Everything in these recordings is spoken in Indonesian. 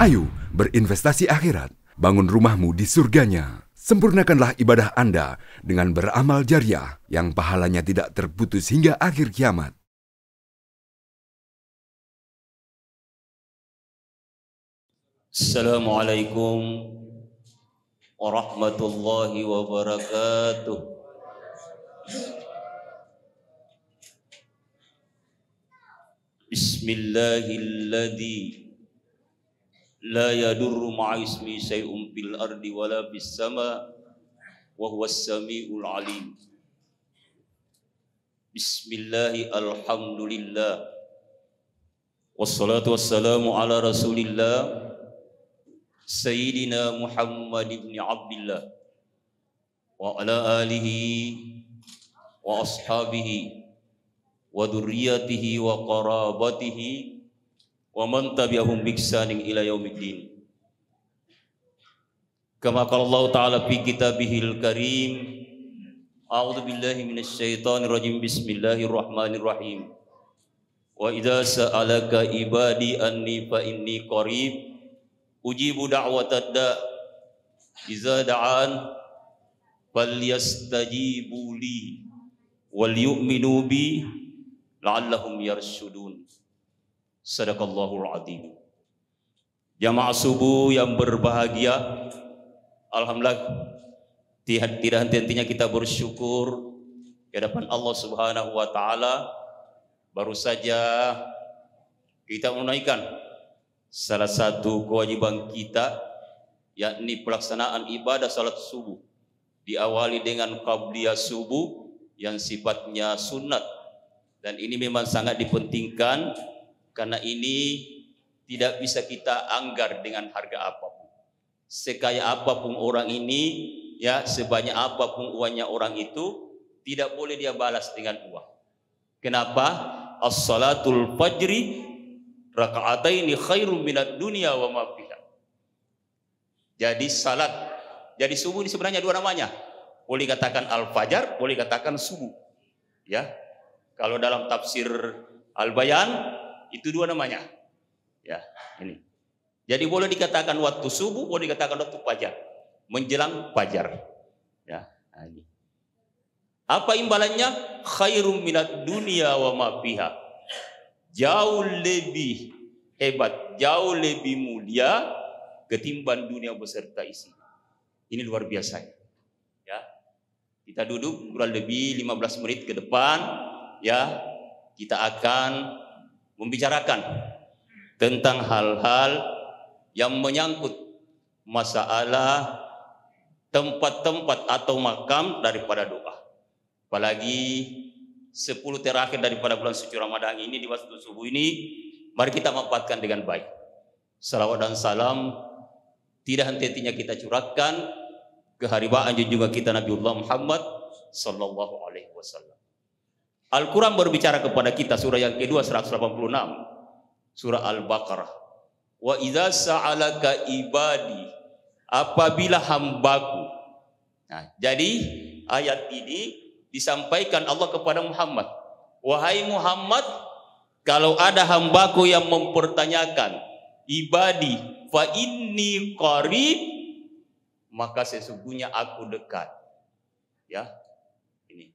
Ayo berinvestasi akhirat, bangun rumahmu di surganya. Sempurnakanlah ibadah Anda dengan beramal jariah yang pahalanya tidak terputus hingga akhir kiamat. Assalamualaikum warahmatullahi wabarakatuh. Bismillahilladzi la yadurru ma'a ismi syai'un fil ardi wala fis sama wa huwas samiul alim. Bismillahi alhamdulillah wassalatu wassalamu ala rasulillah Sayyidina Muhammad ibn Abdullah wa ala alihi wa ashabihi wa dhurriyyatihi wa qarabatihi wa man tabi'ahum bi ihsanin ila yaumiddin. Kama qala Allah Ta'ala fi kitabihil karim, a'udzu billahi minasy syaithanir rajim, bismillahirrahmanirrahim. Wa idza sa'alaka ibadi anni fa inni qarib ujibu da'watad da' iza da'an falyastajibu li wal yu'minu bi la'allahum yarshudun. Sadaqallahul azim. Jamaah subuh yang berbahagia, alhamdulillah tidak henti-hentinya kita bersyukur di hadapan Allah Subhanahu wa taala. Baru saja kita menunaikan salah satu kewajiban kita, yakni pelaksanaan ibadah salat subuh. Diawali dengan qabliyah subuh yang sifatnya sunat, dan ini memang sangat dipentingkan karena ini tidak bisa kita anggar dengan harga apapun. Sekaya apapun orang ini, ya, sebanyak apapun uangnya orang itu, tidak boleh dia balas dengan uang. Kenapa? As-salatul fajri raka'ataini khairum minad dunya wa ma fiha. Jadi salat, jadi subuh ini sebenarnya dua namanya. Boleh katakan al-fajar, boleh katakan subuh. Ya. Kalau dalam tafsir Al-Bayan itu dua namanya. Ya, ini. Jadi boleh dikatakan waktu subuh, boleh dikatakan waktu fajar, menjelang fajar. Ya, ini. Apa imbalannya? Khairum minad dunya wa ma fiha. Jauh lebih hebat, jauh lebih mulia ketimbang dunia beserta isinya. Ini luar biasa. Ya. Kita duduk kurang lebih 15 menit ke depan, ya. Kita akan membicarakan tentang hal-hal yang menyangkut masalah tempat-tempat atau makam daripada doa. Apalagi 10 terakhir daripada bulan suci Ramadan ini, di waktu subuh ini, mari kita manfaatkan dengan baik. Salawat dan salam tidak henti-hentinya kita curahkan ke haribaan junjungan kita Nabiullah Muhammad sallallahu alaihi wasallam. Al-Quran berbicara kepada kita, surah yang kedua 186, surah Al-Baqarah. Wa idza sa'alaka ibadi, apabila hambaku. Nah, jadi ayat ini disampaikan Allah kepada Muhammad. Wahai Muhammad, kalau ada hambaku yang mempertanyakan, ibadi fa inni qarib, maka sesungguhnya aku dekat. Ya. Ini.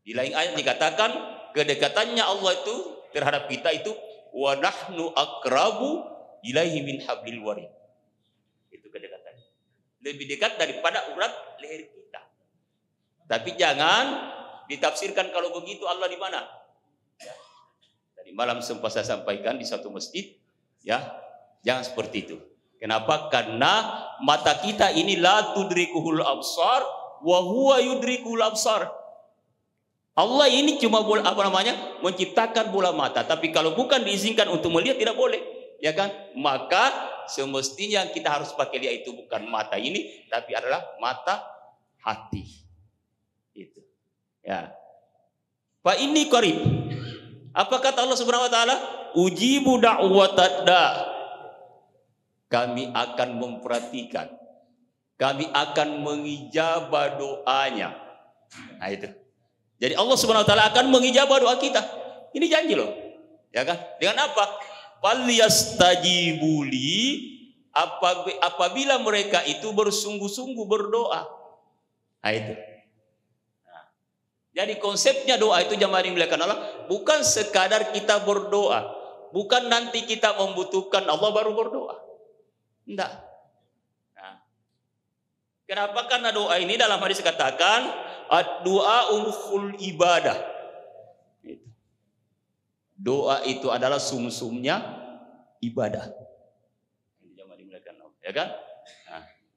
Di lain ayat dikatakan kedekatannya Allah itu terhadap kita itu wa nahnu aqrabu ilaihi min hablil warid. Itu kedekatannya. Lebih dekat daripada urat leher kita. Tapi jangan ditafsirkan kalau begitu Allah di mana? Ya. Tadi malam sempat saya sampaikan di satu masjid, ya. Jangan seperti itu. Kenapa? Karena mata kita ini la tudrikuhul absar wa huwa yudrikul absar. Allah ini cuma menciptakan bola mata, tapi kalau bukan diizinkan untuk melihat tidak boleh, ya kan? Maka semestinya kita harus pakai lihat itu bukan mata ini, tapi adalah mata hati. Itu. Ya. Fa inni qarib. Apa kata Allah Subhanahu wa taala? Ujibu da'watad da'. Kami akan memperhatikan. Kami akan mengijabah doanya. Nah itu. Jadi Allah Subhanahu wa taala akan mengijabah doa kita. Ini janji loh. Ya kan? Dengan apa? Falyastajibuli, apabila mereka itu bersungguh-sungguh berdoa. Nah, itu. Nah, jadi konsepnya doa itu jamaah dimuliakan Allah bukan sekadar kita berdoa, bukan nanti kita membutuhkan Allah baru berdoa. Enggak. Nah, kenapa? Karena doa ini dalam hadis katakan ad-du'a mukhul ibadah. Doa itu adalah sumsumnya ibadah. Ya kan?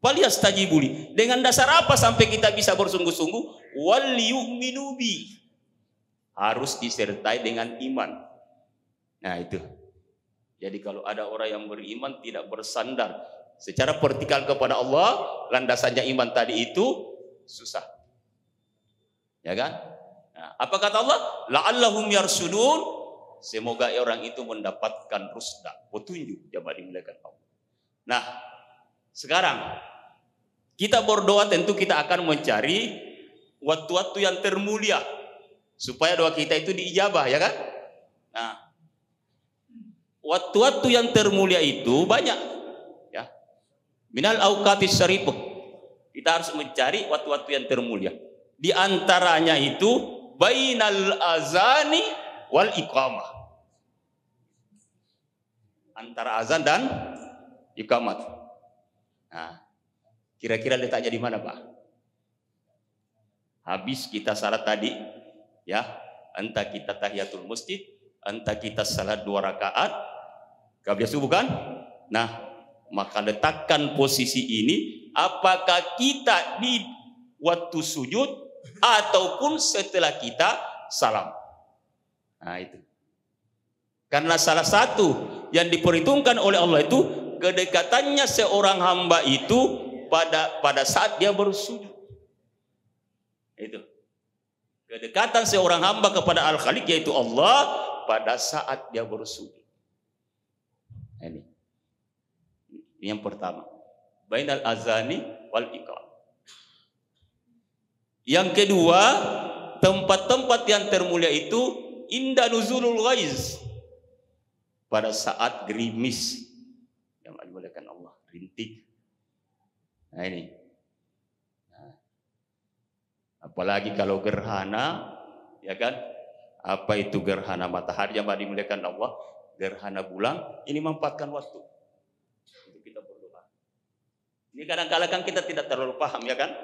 Falyastajibuli. Dengan dasar apa sampai kita bisa bersungguh-sungguh? Wal yu'minu bi. Harus disertai dengan iman. Nah, itu. Jadi kalau ada orang yang beriman tidak bersandar secara vertikal kepada Allah, landasannya iman tadi itu susah. Ya kan? Nah, apa kata Allah? La'allahum yarsudun. Semoga orang itu mendapatkan rusda, petunjuk, jamaah dimuliakan Allah. Nah, sekarang kita berdoa tentu kita akan mencari waktu-waktu yang termulia supaya doa kita itu diijabah, ya kan? Nah, waktu-waktu yang termulia itu banyak, ya. Minal auqatis syarifah. Kita harus mencari waktu-waktu yang termulia. Di antaranya itu bainal azani wal iqamah. Antara azan dan iqamat. Nah, kira-kira letaknya di mana, Pak? Habis kita salat tadi, ya, entah kita tahiyatul masjid, entah kita salat 2 rakaat, qabliyah subuh kan? Nah, maka letakkan posisi ini, apakah kita di waktu sujud ataupun setelah kita salam. Nah, itu. Karena salah satu yang diperhitungkan oleh Allah itu kedekatannya seorang hamba itu pada saat dia bersujud. Itu. Kedekatan seorang hamba kepada Al-Khaliq yaitu Allah pada saat dia bersujud. Ini yang pertama. Bainal azani wal iqam. Yang kedua, tempat-tempat yang termulia itu inda nuzulul ghaiz. Pada saat gerimis, yang dimuliakan Allah, rintik. Nah, ini. Nah, apalagi kalau gerhana, ya kan? Apa itu gerhana matahari yang dimuliakan Allah? Gerhana bulan, ini memanfaatkan waktu untuk kita berdoa. Ini kadang-kadang kan kita tidak terlalu paham, ya kan?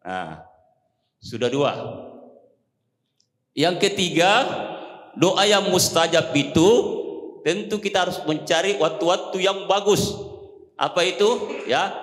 Nah, sudah 2. Yang ketiga, doa yang mustajab itu tentu kita harus mencari waktu-waktu yang bagus. Apa itu? Ya,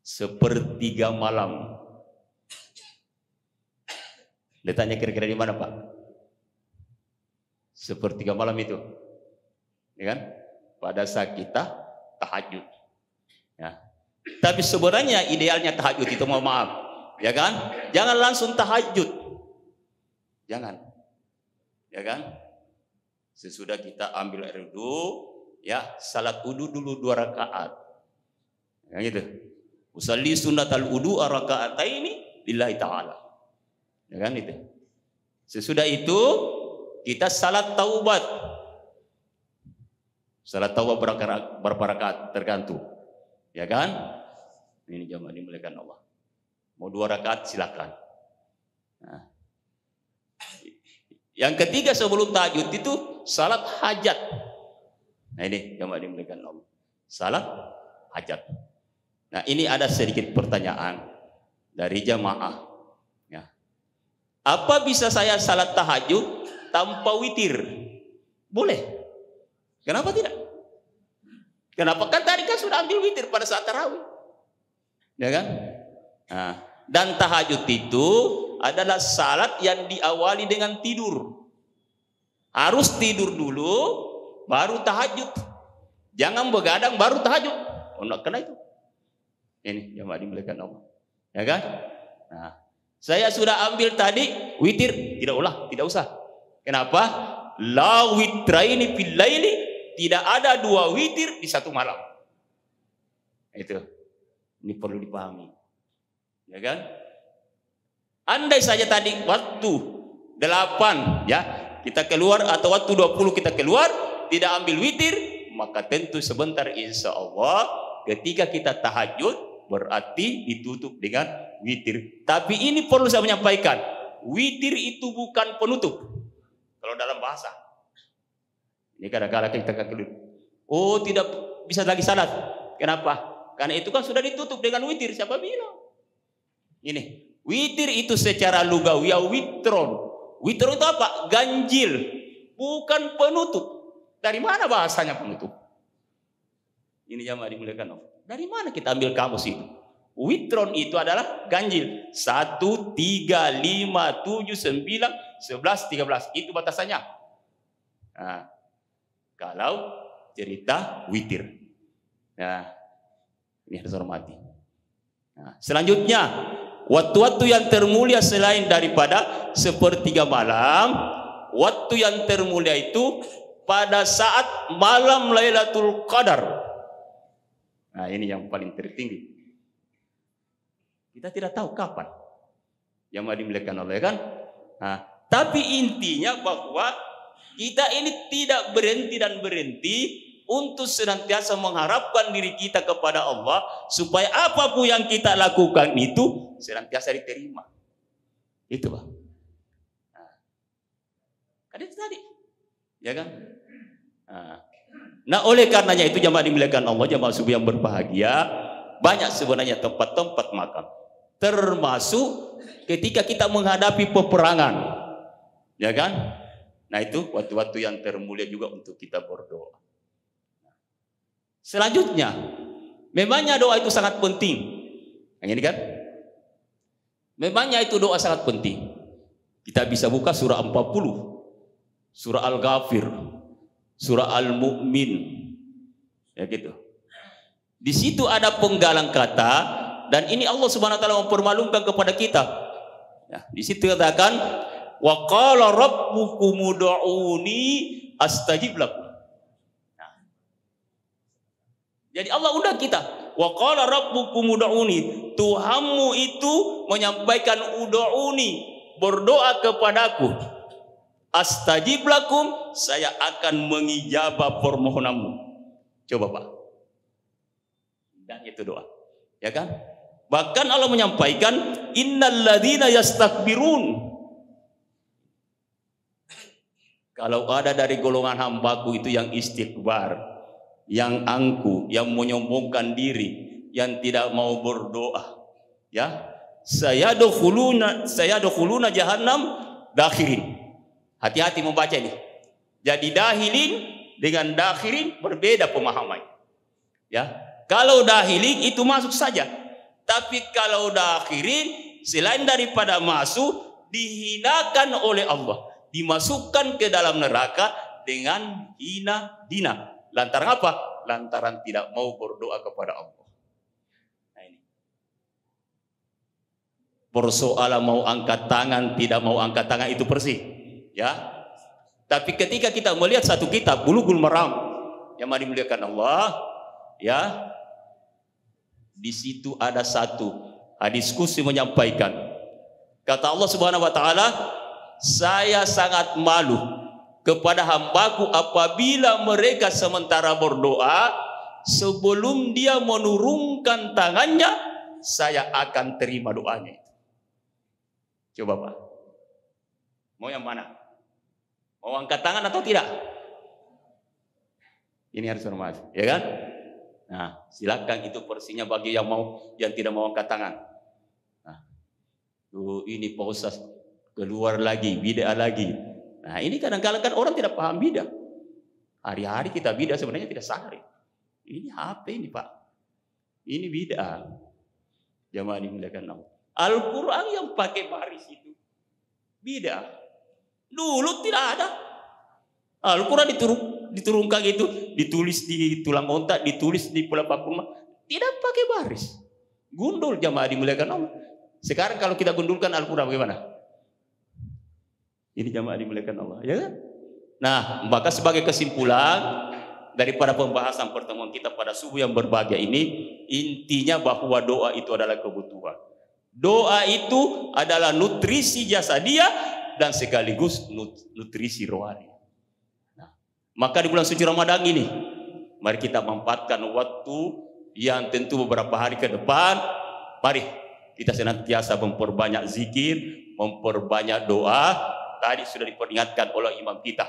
sepertiga malam. Letaknya kira-kira di mana, Pak? Sepertiga malam itu, ya kan? Pada saat kita tahajud. Ya. Tapi sebenarnya idealnya tahajud itu, mohon maaf, ya kan? Jangan langsung tahajud, jangan, ya kan? Sesudah kita ambil air wudu, ya, salat wudu dulu 2 rakaat. Yang gitu. Usalli sunnatal wudu raka'ataini lillahi ta'ala. Ya kan itu. Sesudah itu kita salat taubat. Salat taubat berapa rakaat tergantung. Ya kan? Ini jamaah dimuliakan Allah. Mau 2 rakaat silakan. Nah. Yang ketiga sebelum tahajud itu salat hajat. Nah, ini yang dimuliakan Allah. Salat hajat. Nah, ini ada sedikit pertanyaan dari jamaah. Ya. Apa bisa saya salat tahajud tanpa witir? Boleh. Kenapa tidak? Kenapa? Kan tadi kan sudah ambil witir pada saat tarawih. Ya kan? Nah, dan tahajud itu adalah salat yang diawali dengan tidur. Harus tidur dulu baru tahajud. Jangan begadang baru tahajud. Oh, enggak kena itu. Ini jamaah dimuliakan Allah. Ya kan? Nah, saya sudah ambil tadi witir, tidak usah. Kenapa? La witraini fil laili, tidak ada 2 witir di satu malam. Itu. Ini perlu dipahami. Ya kan? Andai saja tadi waktu 8, ya, kita keluar atau waktu 20 kita keluar tidak ambil witir, maka tentu sebentar insya Allah ketika kita tahajud berarti ditutup dengan witir. Tapi ini perlu saya menyampaikan, witir itu bukan penutup. Kalau dalam bahasa, ini kadang-kadang kita keliru. Oh, tidak bisa lagi salat. Kenapa? Karena itu kan sudah ditutup dengan witir. Siapa bilang? Ini witir itu secara lugawi witron. Witron itu apa? Ganjil, bukan penutup. Dari mana bahasanya penutup? Ini jamaah dimuliakan Allah. Dari mana kita ambil kamus itu? Witron itu adalah ganjil. 1, 3, 5, 7, 9, 11, 13. Itu batasannya. Nah, kalau cerita witir. Nah, ini harus hormati. Nah, selanjutnya, waktu-waktu yang termulia selain daripada sepertiga malam, waktu yang termulia itu pada saat malam Lailatul Qadar. Nah, ini yang paling tertinggi. Kita tidak tahu kapan. Yang mau dimuliakan Allah, kan? Nah, tapi intinya bahwa kita ini tidak berhenti dan berhenti untuk senantiasa mengharapkan diri kita kepada Allah supaya apapun yang kita lakukan itu senantiasa diterima. Itu, Pak. Kan itu tadi, ya kan? Nah, oleh karenanya itu jamaah dimuliakan Allah, jamaah subuh yang berbahagia, banyak sebenarnya tempat-tempat makam. Termasuk ketika kita menghadapi peperangan, ya kan? Nah, itu waktu-waktu yang termulia juga untuk kita berdoa. Selanjutnya, memangnya doa itu sangat penting. Yang ini kan? Memangnya itu doa sangat penting. Kita bisa buka surah 40, surah Al-Ghafir, surah Al-Mu'min. Ya gitu. Di situ ada penggalang kata, dan ini Allah Subhanahu wa taala mempermalukan kepada kita. Ya, di situ katakan, wa qala rabbukum ud'uni astajib lakum. Nah, jadi Allah undang kita. Wa qala rabbukum ud'uni. Tuhanmu itu menyampaikan ud'uni, berdoa kepadaku. Astajib lakum, saya akan mengijabah permohonanmu. Coba, Pak. Dan itu doa. Ya kan? Bahkan Allah menyampaikan innal ladzina yastakbirun. Kalau ada dari golongan hambaku itu yang istikbar, yang angku, yang menyombongkan diri, yang tidak mau berdoa, ya, saya dokhuluna jahannam dakhirin. Hati-hati membaca ini. Jadi dahilin dengan dakhirin berbeda pemahaman. Ya, kalau dahilin itu masuk saja, tapi kalau dakhirin selain daripada masuk dihinakan oleh Allah, dimasukkan ke dalam neraka dengan hina dina. Lantaran apa? Lantaran tidak mau berdoa kepada Allah. Nah, ini. Persoalan mau angkat tangan, tidak mau angkat tangan itu bersih, ya. Tapi ketika kita melihat satu kitab Bulughul Maram yang dimuliakan Allah, ya, di situ ada satu diskusi menyampaikan, kata Allah Subhanahu wa taala, saya sangat malu kepada hambaku apabila mereka sementara berdoa, sebelum dia menurunkan tangannya, saya akan terima doanya. Coba, Pak, mau yang mana? Mau angkat tangan atau tidak? Ini harus hormat, ya kan? Nah, silakan, itu porsinya bagi yang tidak mau angkat tangan. Nah, ini Pak Ustaz keluar lagi, bid'ah lagi. Nah, ini kadang-kadang kan orang tidak paham bid'ah. Hari-hari kita bid'ah sebenarnya tidak sadar. Ini HP ini, Pak. Ini bid'ah. Jamaah dimuliakan Allah. Al-Quran yang pakai baris itu bid'ah. Dulu tidak ada. Al-Quran diturunkan itu, ditulis di tulang otak, ditulis di pelapak rumah, tidak pakai baris. Gundul, jamaah dimuliakan Allah. Sekarang kalau kita gundulkan Al-Quran bagaimana? Ini jamaah dimuliakan Allah, ya kan? Nah, maka sebagai kesimpulan daripada pembahasan pertemuan kita pada subuh yang berbahagia ini, intinya bahwa doa itu adalah kebutuhan. Doa itu adalah nutrisi jasadiah dan sekaligus nutrisi rohani. Nah, maka di bulan suci Ramadan ini, mari kita manfaatkan waktu yang tentu beberapa hari ke depan. Mari kita senantiasa memperbanyak zikir, memperbanyak doa. Tadi sudah diperingatkan oleh imam kita,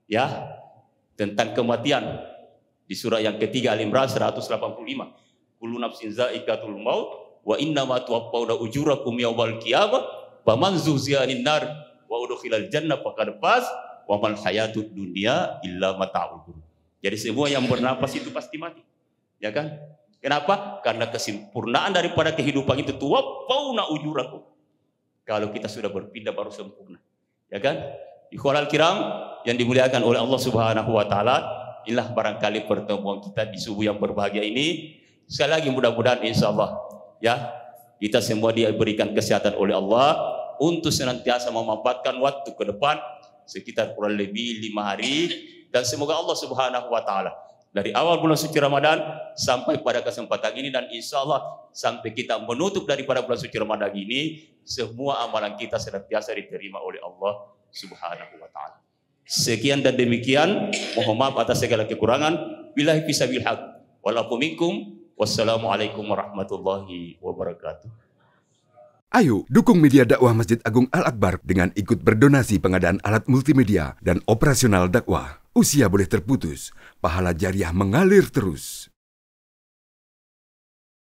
ya, tentang kematian di surah yang ketiga Al-Imran 185. Kullu nafsin za'iqatul maut wa innama tuwaffawna ujurakum yawmal qiyamah faman zuhziha 'anil nar wa udkhilal jannah faqad faz wa mal hayatud dunya illa mata'ul ghurur. Jadi semua yang bernapas itu pasti mati. Ya kan? Kenapa? Karena kesempurnaan daripada kehidupan itu tuwaffawna ujurakum. Kalau kita sudah berpindah baru sempurna. Ya kan? Ikhwanul kiram yang dimuliakan oleh Allah Subhanahu wa taala, inilah barangkali pertemuan kita di subuh yang berbahagia ini. Sekali lagi mudah-mudahan insyaallah ya, kita semua diberikan kesehatan oleh Allah untuk senantiasa memanfaatkan waktu ke depan sekitar kurang lebih 5 hari, dan semoga Allah Subhanahu wa taala dari awal bulan suci Ramadan sampai pada kesempatan ini, dan insyaallah sampai kita menutup daripada bulan suci Ramadan ini, semua amalan kita senantiasa diterima oleh Allah Subhanahu wa taala. Sekian dan demikian, mohon maaf atas segala kekurangan. Billahi fisabil haq. Walakum minkum. Wassalamualaikum warahmatullahi wabarakatuh. Ayo dukung media dakwah Masjid Agung Al-Akbar dengan ikut berdonasi pengadaan alat multimedia dan operasional dakwah. Usia boleh terputus, pahala jariah mengalir terus.